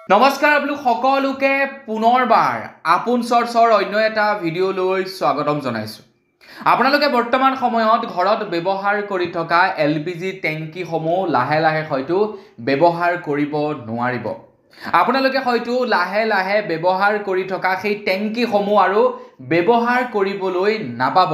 নমস্কাৰ আপোনালোক সকলোকে পুনৰবাৰ আপোন চৰ্চৰ অন্য এটা ভিডিঅ'লৈ স্বাগতম জনাইছোঁ। আপোনালোকে বৰ্তমান সময়ত ঘৰত ব্যৱহাৰ কৰি থকা LPG টেংকিসমূহ লাহে লাহে হয়তো ব্যৱহাৰ কৰিব নোৱাৰিব। আপোনালোকে হয়তো লাহে লাহে ব্যৱহাৰ কৰি থকা সেই টেংকিসমূহ আৰু ব্যৱহাৰ কৰিবলৈ নাপাব।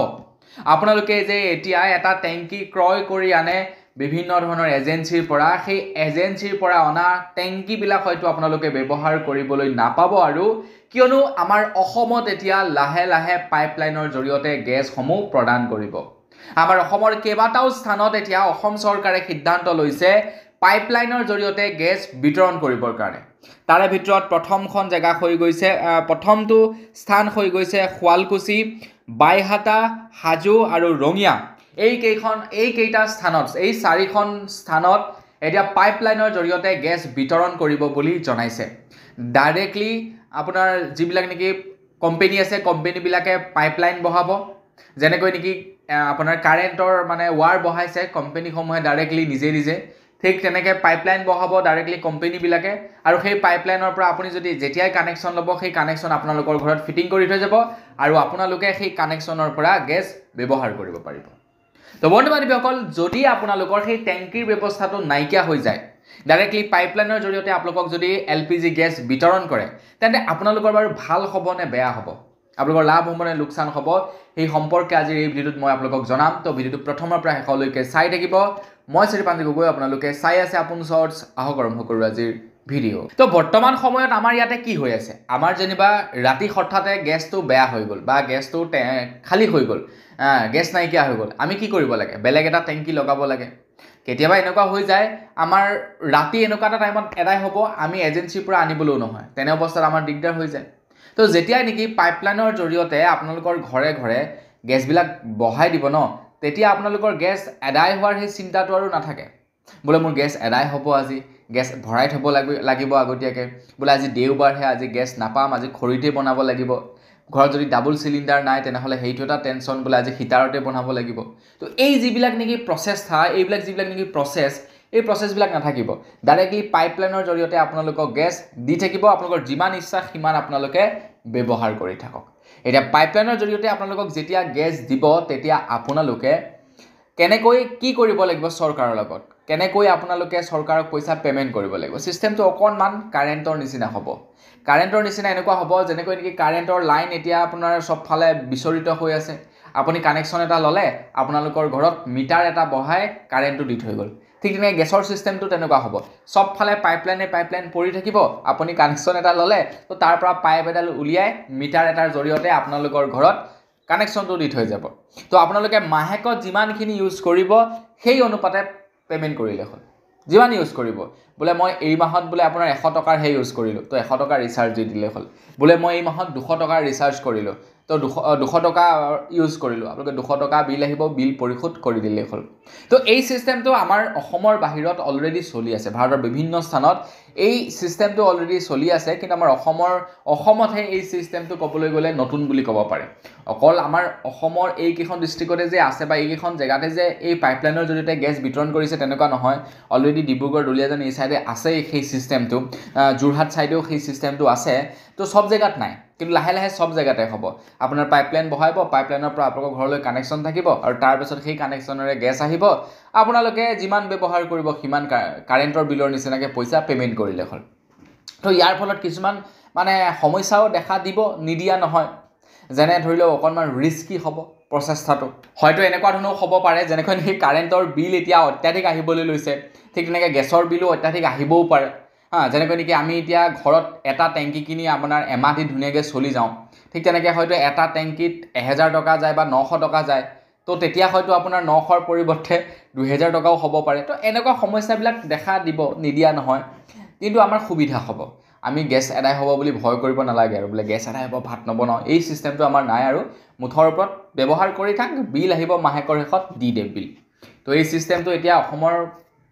আপোনালোকে যে এতিয়া এটা টেংকি ক্ৰয় কৰি আনে বিভিন্ন ধৰণৰ এজেন্সিৰ পৰা, সেই এজেন্সিৰ পৰা অনা টেংকিবিলাক হয়তো আপোনালোকে ব্যৱহাৰ কৰিবলৈ নাপাব। আৰু কিয়নো আমাৰ অসমত এতিয়া লাহে লাহে পাইপলাইনৰ জৰিয়তে গেছসমূহ প্ৰদান কৰিব। আমাৰ অসমৰ কেইবাটাও স্থানত এতিয়া অসম চৰকাৰে সিদ্ধান্ত লৈছে পাইপলাইনৰ জৰিয়তে গেছ বিতৰণ কৰিবৰ কাৰণে। তাৰে ভিতৰত প্ৰথমখন জেগা হৈ গৈছে, প্ৰথমটো স্থান হৈ গৈছে শুৱালকুছি, বাইহাটা, হাজো আৰু ৰঙিয়া। এইকেইটা স্থানত, এই চাৰিখন স্থানত এতিয়া পাইপলাইনৰ জৰিয়তে গেছ বিতৰণ কৰিব বুলি জনাইছে। ডাইৰেক্টলি আপোনাৰ যিবিলাক নেকি কোম্পানী আছে, কোম্পানীবিলাকে পাইপলাইন বহাব। যেনেকৈ নেকি আপোনাৰ কাৰেণ্টৰ ৱাৰ বহাইছে কোম্পানীসমূহে ডাইৰেক্টলি নিজে ঠিক তেনেকৈ পাইপলাইন বহাব ডাইৰেক্টলি কোম্পানীবিলাকে। আৰু সেই পাইপলাইনৰ পৰা আপুনি যদি যেতিয়াই কানেকশ্যন ল'ব, সেই কানেকশ্যন আপোনালোকৰ ঘৰত ফিটিং কৰি থৈ যাব আৰু আপোনালোকে সেই কানেকশ্যনৰ পৰা গেছ ব্যৱহাৰ কৰিব পাৰিব। তো বন্ধু বান্ধৱীসকল, যদি আপোনালোকৰ সেই টেংকিৰ ব্যৱস্থাটো নাইকিয়া হৈ যায়, ডাইৰেক্টলি পাইপলাইনৰ জৰিয়তে আপোনালোকক যদি LPG গেছ বিতৰণ কৰে, তেন্তে আপোনালোকৰ বাৰু ভাল হ'ব নে বেয়া হ'ব, আপোনালোকৰ লাভ হ'ব নে লোকচান হ'ব, সেই সম্পৰ্কে আজিৰ এই ভিডিঅ'টোত মই আপোনালোকক জনাম। তো ভিডিঅ'টো প্ৰথমৰ পৰা শেষলৈকে চাই থাকিব। মই শ্ৰীপাঞ্জি গগৈ, আপোনালোকে চাই আছে আপোন চৰ্চ। আহক আৰম্ভ কৰোঁ আজিৰ ভিডিঅ'। তো বৰ্তমান সময়ত আমাৰ ইয়াতে কি হৈ আছে, আমাৰ যেনিবা ৰাতি হঠাতে গেছটো বেয়া হৈ গ'ল বা গেছটো খালী হৈ গ'ল, গেছ নাইকিয়া হৈ গ'ল। আমি কি কৰিব লাগে? বেলেগ এটা টেংকি লগাব লাগে। কেতিয়াবা এনেকুৱা হৈ যায় আমাৰ ৰাতি এনেকুৱা এটা টাইমত এদাই হ'ব, আমি এজেন্সিৰ পৰা আনিবলৈও নহয়, তেনে অৱস্থাত আমাৰ দিগদাৰ হৈ যায়। তো যেতিয়াই নেকি পাইপলাইনৰ জৰিয়তে আপোনালোকৰ ঘৰে ঘৰে গেছবিলাক বহাই দিব ন, তেতিয়া আপোনালোকৰ গেছ এদাই হোৱাৰ সেই চিন্তাটো আৰু নাথাকে। বোলে মোৰ গেছ এদাই হ'ব, আজি গেছ ভৰাই থ'ব লাগিব আগতীয়াকৈ, বোলে আজি দেওবাৰহে, আজি গেছ নাপাম, আজি খৰিতে বনাব লাগিব। ঘৰত যদি ডাবল চিলিণ্ডাৰ নাই তেনেহ'লে সেইটো এটা টেনশ্যন, বোলে আজি হিটাৰতে বনাব লাগিব। তো এই যিবিলাক নেকি প্ৰচেষ্টা, এইবিলাক যিবিলাক নেকি এই প্ৰচেছবিলাক নাথাকিব। ডাইৰেক্টলি পাইপলাইনৰ জৰিয়তে আপোনালোকক গেছ দি থাকিব, আপোনালোকৰ যিমান ইচ্ছা সিমান আপোনালোকে ব্যৱহাৰ কৰি থাকক। এতিয়া পাইপলাইনৰ জৰিয়তে আপোনালোকক যেতিয়া গেছ দিব, তেতিয়া আপোনালোকে কেনেকৈ কি কৰিব লাগিব, চৰকাৰৰ লগত কেনেকৈ আপোনালোকে চৰকাৰক পইচা পে'মেণ্ট কৰিব লাগিব। ছিষ্টেমটো অকণমান কাৰেণ্টৰ নিচিনা হ'ব। কাৰেণ্টৰ নিচিনা এনেকুৱা হ'ব যেনেকৈ নেকি কাৰেণ্টৰ লাইন এতিয়া আপোনাৰ চবফালে বিচৰিত হৈ আছে। আপুনি কানেকশ্যন এটা ল'লে, আপোনালোকৰ ঘৰত মিটাৰ এটা বহাই কাৰেণ্টটো দি থৈ গ'ল। ঠিক তেনেকৈ গেছৰ ছিষ্টেমটো তেনেকুৱা হ'ব। চবফালে পাইপলাইন পৰি থাকিব। আপুনি কানেকশ্যন এটা ল'লে, তো তাৰ পৰা পাইপ এডাল উলিয়াই মিটাৰ এটাৰ জৰিয়তে আপোনালোকৰ ঘৰত কানেকশ্যনটো দি থৈ যাব। তো আপোনালোকে মাহেকত যিমানখিনি ইউজ কৰিব সেই অনুপাতে পে'মেণ্ট কৰিলে হ'ল। যিমান ইউজ কৰিব, বোলে মই এই মাহত বোলে আপোনাৰ 100 টকাৰহে ইউজ কৰিলোঁ, তো 100 টকাৰ ৰিচাৰ্জ দি দিলে হ'ল। বোলে মই এই মাহত 200 টকাৰ ৰিচাৰ্জ কৰিলোঁ, তো 200 টকা ইউজ কৰিলোঁ, আপোনালোকে 200 টকা বিল আহিব, বিল পৰিশোধ কৰি দিলেই হ'ল। তো এই ছিষ্টেমটো আমাৰ অসমৰ বাহিৰত অলৰেডি চলি আছে। ভাৰতৰ বিভিন্ন স্থানত এই ছিষ্টেমটো অলৰেডি চলি আছে, কিন্তু আমাৰ অসমতহে এই ছিষ্টেমটো ক'বলৈ গ'লে নতুন বুলি ক'ব পাৰে। অকল আমাৰ অসমৰ এইকেইখন ডিষ্ট্ৰিক্টতে যে আছে বা এইকেইখন জেগাতে যে এই পাইপলাইনৰ জৰিয়তে গেছ বিতৰণ কৰিছে তেনেকুৱা নহয়। অলৰেডি ডিব্ৰুগড়, দুলীয়াজান এই ছাইডে আছেই সেই ছিষ্টেমটো, যোৰহাট ছাইডেও সেই ছিষ্টেমটো আছে। তো চব জেগাত নাই, কিন্তু লাহে লাহে চব জেগাতে হ'ব। আপোনাৰ পাইপলাইন বহাব, পাইপলাইনৰ পৰা আপোনালোকৰ ঘৰলৈ কানেকশ্যন থাকিব, আৰু তাৰপিছত সেই কানেকশ্যনেৰে গেছ আহিব। আপোনালোকে যিমান ব্যৱহাৰ কৰিব সিমান কাৰেণ্টৰ বিলৰ নিচিনাকৈ পইচা পে'মেণ্ট কৰিলে হ'ল। তো ইয়াৰ ফলত কিছুমান সমস্যাও দেখা দিব, নিদিয়া নহয়। যেনে ধৰি লওক অকণমান ৰিস্কি হ'ব প্ৰচেষ্টাটো। হয়তো এনেকুৱা ধৰণেও হ'ব পাৰে যেনেকৈ নেকি কাৰেণ্টৰ বিল এতিয়া অত্যাধিক আহিবলৈ লৈছে, ঠিক তেনেকৈ গেছৰ বিলো অত্যাধিক আহিবও পাৰে। যেনেকৈ নেকি আমি এতিয়া ঘৰত এটা টেংকি কিনি আপোনাৰ এমাহ দি ধুনীয়াকৈ চলি যাওঁ, ঠিক তেনেকৈ হয়তো এটা টেংকিত 1000 টকা যায় বা 900 টকা যায়। তো তেতিয়া হয়তো আপোনাৰ 900ৰ পৰিৱৰ্তে 2000 টকাও হ'ব পাৰে। তো এনেকুৱা সমস্যাবিলাক দেখা দিব, নিদিয়া নহয়, কিন্তু আমাৰ সুবিধা হ'ব। আমি গেছ এদাই হ'ব বুলি ভয় কৰিব নালাগে আৰু বোলে গেছ এদাই হ'ব ভাত নবনাওঁ, এই ছিষ্টেমটো আমাৰ নাই। আৰু মুঠৰ ওপৰত ব্যৱহাৰ কৰি থাক, বিল আহিব মাহেকৰ শেষত দি দে বিল। তো এই ছিষ্টেমটো এতিয়া অসমৰ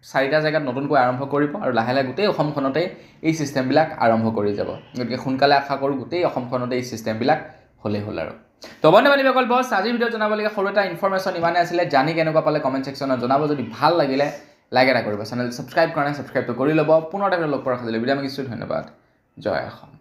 4টা জেগাত নতুনকৈ আৰম্ভ কৰিব, আৰু লাহে লাহে গোটেই অসমখনতে এই ছিষ্টেমবিলাক আৰম্ভ কৰি যাব। গতিকে সোনকালে আশা কৰোঁ গোটেই অসমখনতে এই ছিষ্টেমবিলাক হ'লেই হ'ল। আৰু তো বন্ধু বান্ধৱীসকল, বছ আজিৰ ভিডিঅ'ত জনাবলগীয়া সৰু এটা ইনফৰমেশ্যন ইমানেই আছিলে। জানি কেনেকুৱা পালে কমেণ্ট ছেকশ্যনত জনাব। যদি ভাল লাগিলে লাইক এটা কৰিব, চেনেল ছাবস্ক্ৰাইব কৰা নাই ছাবস্ক্ৰাইবটো কৰি ল'ব। পুনৰ এটা লগ পোৱাৰ খালি বিদায় মাগিছোঁ। ধন্যবাদ। জয় অসম।